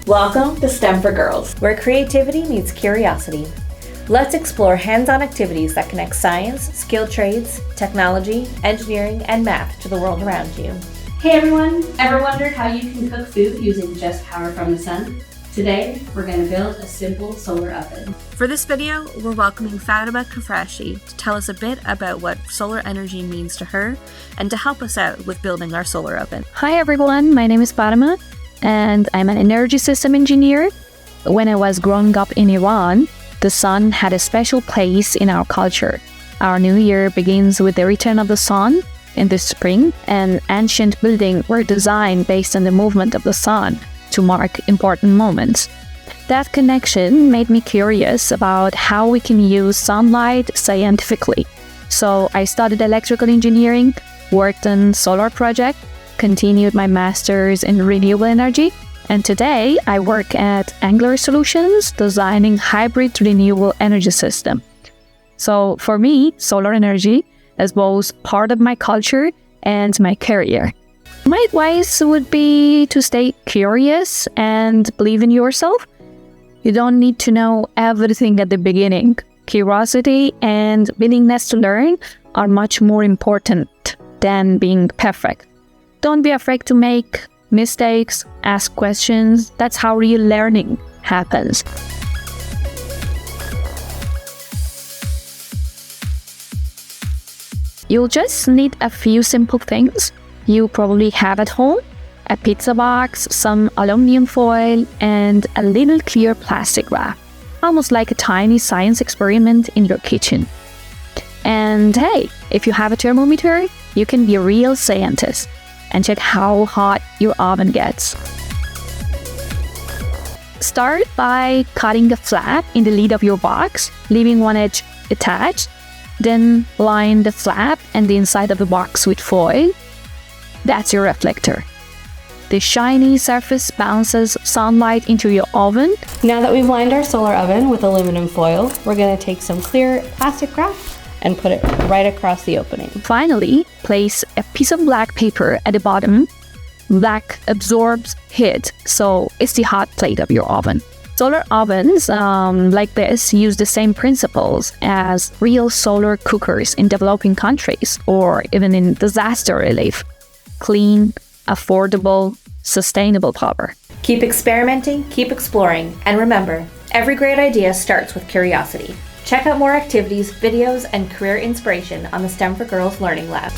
Welcome to STEM for Girls, where creativity meets curiosity. Let's explore hands-on activities that connect science, skilled trades, technology, engineering, and math to the world around you. Hey everyone! Ever wondered how you can cook food using just power from the sun? Today, we're going to build a simple solar oven. For this video, we're welcoming Fatemeh Kafrashi to tell us a bit about what solar energy means to her and to help us out with building our solar oven. Hi everyone, my name is Fatemeh and I'm an energy system engineer. When I was growing up in Iran, the sun had a special place in our culture. Our new year begins with the return of the sun in the spring, and ancient buildings were designed based on the movement of the sun to mark important moments. That connection made me curious about how we can use sunlight scientifically. So I studied electrical engineering, worked on solar project, continued my master's in renewable energy, and today I work at Angular Solutions designing hybrid renewable energy system. So for me, solar energy is both part of my culture and my career. My advice would be to stay curious and believe in yourself. You don't need to know everything at the beginning. Curiosity and willingness to learn are much more important than being perfect. Don't be afraid to make mistakes, ask questions. That's how real learning happens. You'll just need a few simple things you probably have at home: a pizza box, some aluminum foil, and a little clear plastic wrap, almost like a tiny science experiment in your kitchen. And hey, if you have a thermometer, you can be a real scientist and check how hot your oven gets. Start by cutting a flap in the lid of your box, leaving one edge attached. Then line the flap and the inside of the box with foil. That's your reflector. The shiny surface bounces sunlight into your oven. Now that we've lined our solar oven with aluminum foil, we're going to take some clear plastic wrap and put it right across the opening. Finally, place a piece of black paper at the bottom. Black absorbs heat, so it's the hot plate of your oven. Solar ovens like this use the same principles as real solar cookers in developing countries or even in disaster relief. Clean, affordable, sustainable power. Keep experimenting, keep exploring, and remember, every great idea starts with curiosity. Check out more activities, videos, and career inspiration on the STEM for Girls Learning Lab.